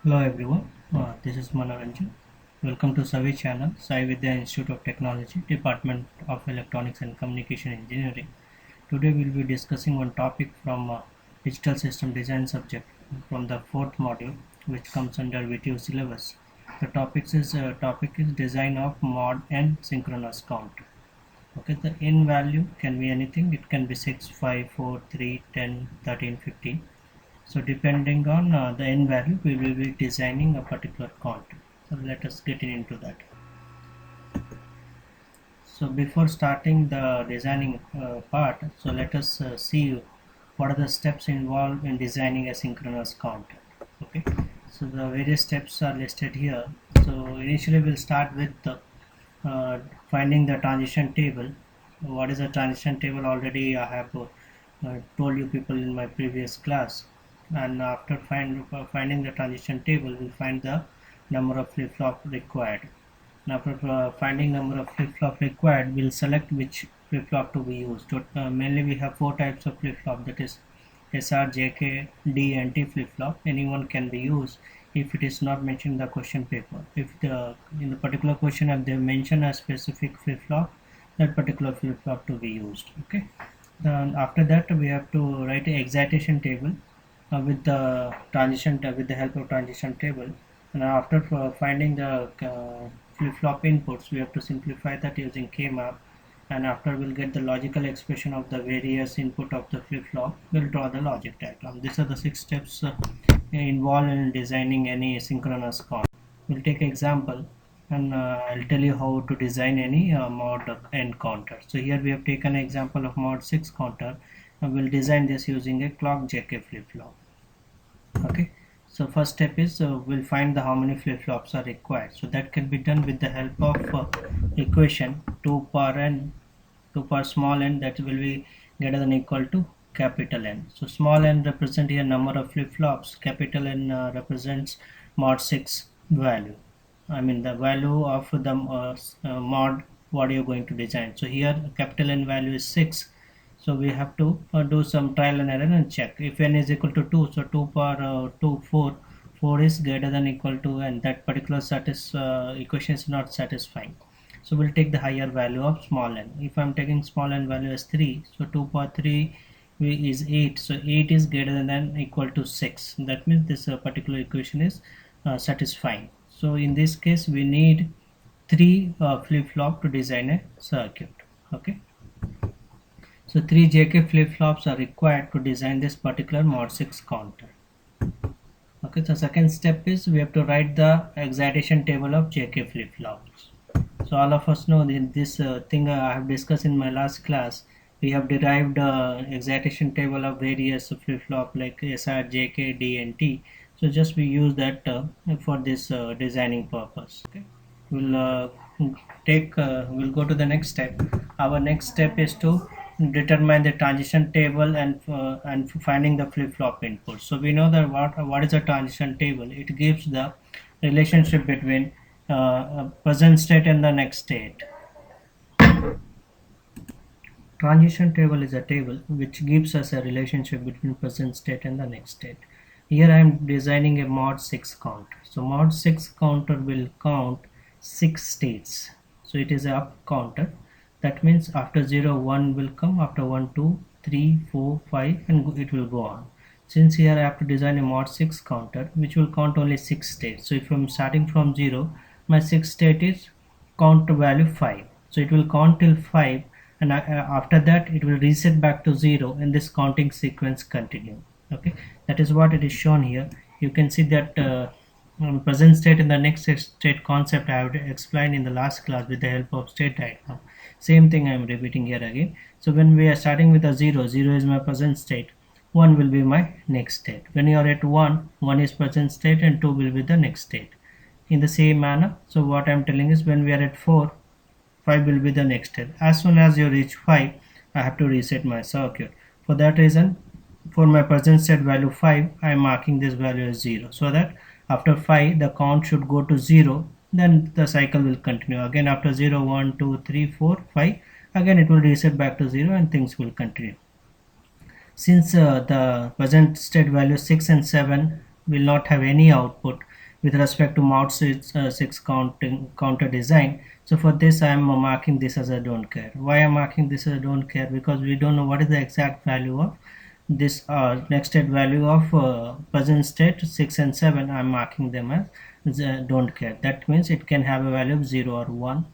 Hello everyone, this is Manoranjan. Welcome to Savi channel, Sai Vidya Institute of Technology, Department of Electronics and Communication Engineering. Today we'll be discussing one topic from Digital System Design subject from the fourth module, which comes under VTU syllabus. The topic is design of mod and synchronous count. Okay, the in value can be anything. It can be 6, 5, 4, 3, 10, 13, 15. So depending on the end value, we will be designing a particular count. So let us get into that. So before starting the designing part, so let us see what are the steps involved in designing a synchronous count. Okay, so the various steps are listed here. So initially we'll start with finding the transition table. What is a transition table? Already I have told you people in my previous class. And after finding the transition table, we'll find the number of flip-flop required. Now, after finding number of flip-flop required, we'll select which flip-flop to be used. Mainly, we have four types of flip-flop. That is SR, JK, D, and T flip-flop. Anyone can be used if it is not mentioned in the question paper. If in the particular question if they mention a specific flip-flop, that particular flip-flop to be used. Okay. Then after that, we have to write a excitation table with the help of transition table. And after finding the flip-flop inputs, we have to simplify that using K-map. And after we'll get the logical expression of the various input of the flip-flop, we'll draw the logic diagram. These are the 6 steps involved in designing any synchronous count. We'll take example, and I'll tell you how to design any mod n counter. So here we have taken an example of mod 6 counter, and we'll design this using a clock JK flip-flop. Okay, so first step is we'll find the how many flip-flops are required. So that can be done with the help of equation 2 power n, 2 power small n, that will be greater than equal to capital N. So small n represent here number of flip-flops, capital N represents mod 6 value. I mean the value of the mod what you're going to design. So here capital N value is 6. So we have to do some trial and error and check. If n is equal to 2, so 2 power 2, 4. 4 is greater than equal to n. That particular equation is not satisfying. So we'll take the higher value of small n. If I'm taking small n value as 3, so 2 power 3 is 8. So 8 is greater than equal to 6. That means this particular equation is satisfying. So in this case, we need 3 flip-flop to design a circuit. Okay. So 3 JK flip-flops are required to design this particular mod 6 counter. Okay, so second step is we have to write the excitation table of JK flip-flops. So all of us know this thing I have discussed in my last class. We have derived excitation table of various flip-flop like SR, JK, D, and T. So just we use that for this designing purpose. Okay, we'll go to the next step. Our next step is to determine the transition table and finding the flip-flop input. So we know that what is a transition table. It gives the relationship between present state and the next state. Transition table is a table which gives us a relationship between present state and the next state. Here I am designing a mod 6 counter. So mod 6 counter will count 6 states. So it is a up counter. That means after 0 1 will come, after 1 2 3 4 5, and it will go on. Since here I have to design a mod 6 counter which will count only 6 states. So if I'm starting from 0, my 6th state is count value 5. So it will count till 5, and after that it will reset back to 0, and this counting sequence continue. Okay, that is what it is shown here. You can see that present state and the next state concept I have explained in the last class with the help of state diagram. Same thing I am repeating here again. So when we are starting with a 0, 0 is my present state, 1 will be my next state. When you are at 1, 1 is present state and 2 will be the next state. In the same manner, so what I am telling is when we are at 4, 5 will be the next state. As soon as you reach 5, I have to reset my circuit. For that reason, for my present state value 5, I am marking this value as 0, so that after 5 the count should go to 0, then the cycle will continue. Again after 0, 1, 2, 3, 4, 5, again it will reset back to 0 and things will continue. Since the present state value 6 and 7 will not have any output with respect to mod 6 counter design. So for this I am marking this as a don't care. Why I am marking this as a don't care? Because we don't know what is the exact value of this next state value of present state 6 and 7. I am marking them as don't care. That means it can have a value of 0 or 1.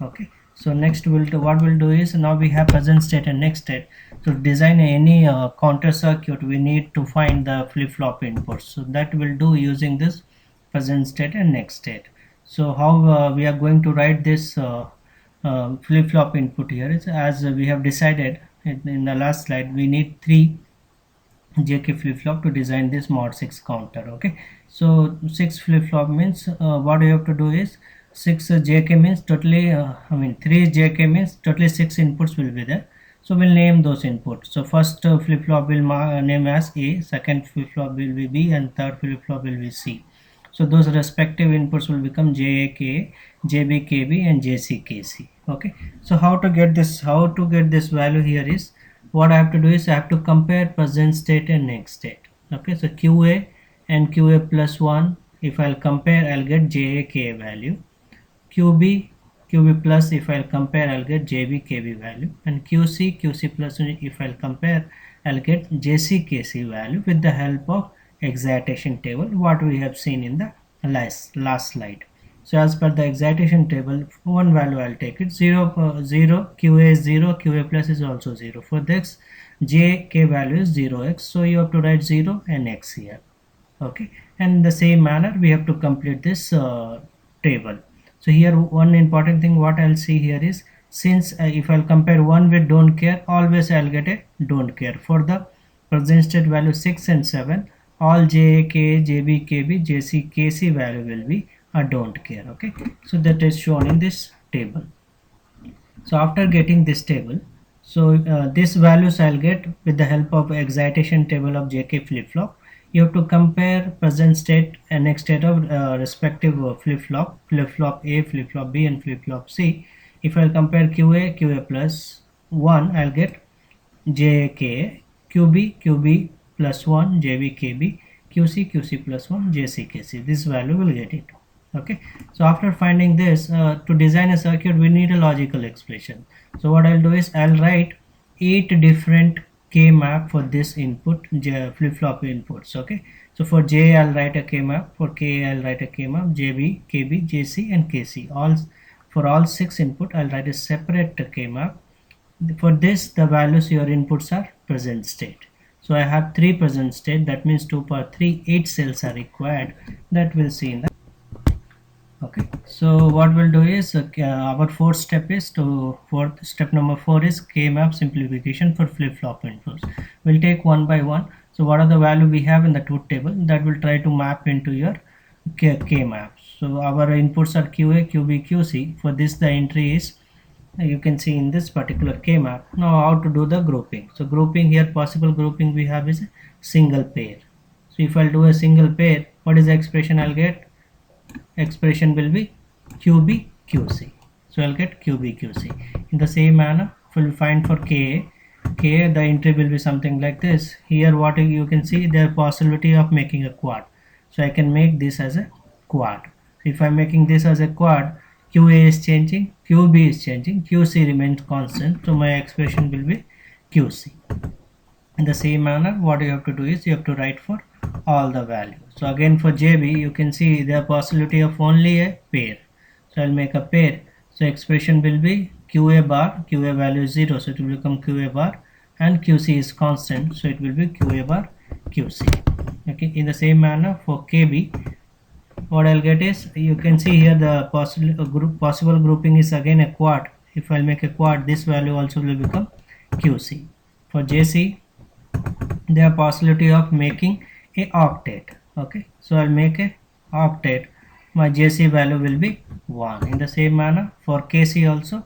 Okay, so next we'll do, what we'll do is, now we have present state and next state. To design any counter circuit, we need to find the flip-flop inputs. So that we'll do using this present state and next state. So how we are going to write this flip-flop input here is, as we have decided in the last slide, we need 3 JK flip-flop to design this mod 6 counter. Okay, so 6 flip-flop means what you have to do is 6 JK means totally 3 JK means totally 6 inputs will be there. So we'll name those inputs. So first flip-flop will name as A, second flip-flop will be B, and third flip-flop will be C. So those respective inputs will become JA, JB, KB, and JC, KC. Okay, so how to get this value here is, what I have to do is I have to compare present state and next state. Okay, so QA and QA plus 1, if I'll compare, I'll get JA value. QB plus, if I'll compare, I'll get JB KB value, and QC plus, if I'll compare, I'll get JC KC value with the help of excitation table, what we have seen in the last slide. So as per the excitation table, one value I'll take it 0, 0, QA is 0, QA plus is also 0. For this JK value is 0x, so you have to write 0 and x here. Okay, and in the same manner we have to complete this table. So here one important thing what I'll see here is, since if I'll compare 1 with don't care, always I'll get a don't care. For the present state value 6 and 7, all JK, JB, KB, JC, KC value will be a don't care. Okay, so that is shown in this table. So after getting this table, so this values I'll get with the help of excitation table of JK flip-flop. You have to compare present state and next state of respective flip-flop A, flip-flop B, and flip-flop C. If I'll compare QA plus 1, I'll get JK, QB plus 1, JB, KB, QC plus 1, JC, KC. This value will get it. Okay, so after finding this, to design a circuit we need a logical expression. So what I'll do is I'll write 8 different K map for this input, flip-flop inputs. Okay, so for J I'll write a K map, for K I'll write a K map, JB, KB, JC, and KC. For all 6 input I'll write a separate K map. For this, the values your inputs are present state. So I have 3 present state, that means 2 power 3, 8 cells are required. That we'll see in the. Okay, so what we'll do is our fourth step is step number 4 is K map simplification for flip-flop inputs. We'll take one by one. So what are the value we have in the truth table, that will try to map into your K maps. So our inputs are QA, QB, QC. For this the entry is, you can see in this particular K map. Now how to do the grouping. So grouping here, possible grouping we have is a single pair. So if I'll do a single pair, what is the expression I'll get? Expression will be QB QC. So I'll get QB QC. In the same manner, we'll find for K, the entry will be something like this. Here what you can see, there possibility of making a quad. So I can make this as a quad. If I'm making this as a quad, QA is changing, QB is changing, QC remains constant. So my expression will be QC. In the same manner, what you have to do is you have to write for all the values. So again for JB, you can see the possibility of only a pair. So I'll make a pair. So expression will be QA bar, QA value is 0, so it will become QA bar, and QC is constant, so it will be QA bar QC. Okay, in the same manner for KB, what I'll get is, you can see here the possible grouping is again a quad. If I'll make a quad, this value also will become QC. For JC, there are possibility of making a octet. Okay, so I'll make a octet. My JC value will be 1. In the same manner for KC also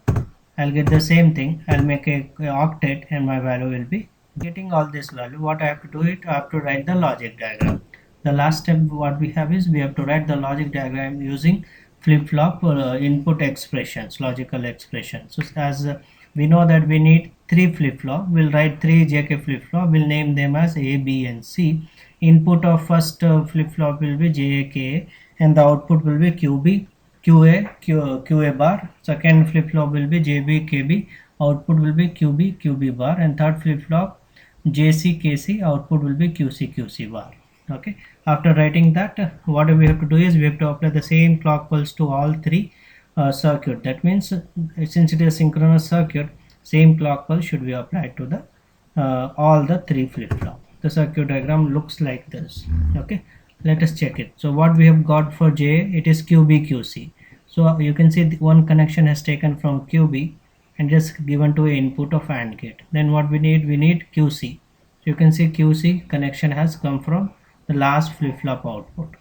I'll get the same thing. I'll make a octet and my value will be getting all this value. What I have to do it, I have to write the logic diagram. The last step what we have is we have to write the logic diagram using flip-flop input expressions, logical expressions. So as we know that we need three flip-flop. We'll write three JK flip-flop. We'll name them as A, B, and C. Input of first flip-flop will be JK, and the output will be QB, QA bar. Second flip-flop will be JB, KB. Output will be QB, QB bar, and third flip-flop JC, KC. Output will be QC, QC bar. Okay. After writing that, what we have to do is we have to apply the same clock pulse to all three circuit. That means since it is a synchronous circuit, same clock pulse should be applied to the all the three flip-flop. The circuit diagram looks like this. Okay, let us check it. So what we have got for J, it is QB, QC. So you can see one connection has taken from QB and just given to an input of AND gate. Then what we need QC. So you can see QC connection has come from the last flip-flop output.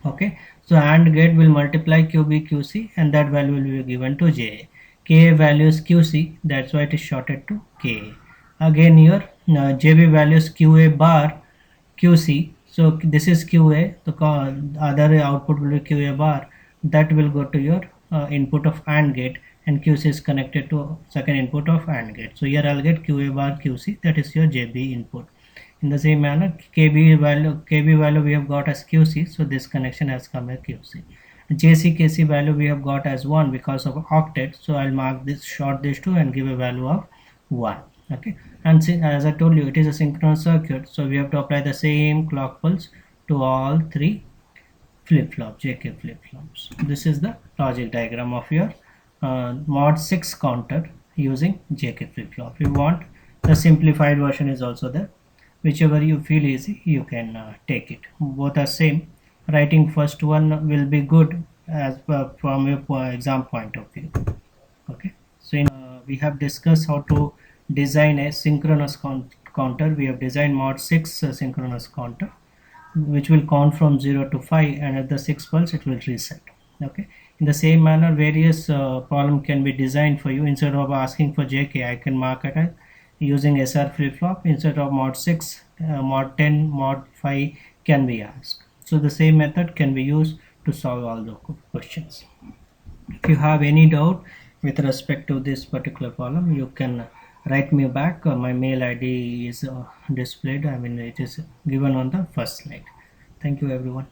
Okay, so AND gate will multiply QB, QC, and that value will be given to J. Ka value is QC, that's why it is shorted to Ka. Again here JB value is QA bar QC, so this is QA, the other output will be QA bar, that will go to your input of AND gate, and QC is connected to second input of AND gate. So here I'll get QA bar QC, that is your JB input. In the same manner, KB value we have got as QC, so this connection has come as QC. JC KC value we have got as 1 because of octet, so I'll mark this, short this two, and give a value of 1. Okay, and as I told you, it is a synchronous circuit, so we have to apply the same clock pulse to all three flip-flop JK flip-flops. This is the logic diagram of your mod 6 counter using JK flip-flop. If you want, the simplified version is also there. Whichever you feel easy, you can take it. Both are same. Writing first one will be good as from your exam point of view. Okay, so we have discussed how to design a synchronous counter. We have designed mod 6 synchronous counter, which will count from 0 to 5, and at the 6th pulse it will reset. Okay, in the same manner, various problem can be designed for you. Instead of asking for JK, I can mark it as using SR flip-flop. Instead of mod 6, mod 10, mod 5 can be asked. So the same method can be used to solve all the questions. If you have any doubt with respect to this particular problem, you can write me back. My mail ID is displayed, it is given on the first slide. Thank you everyone.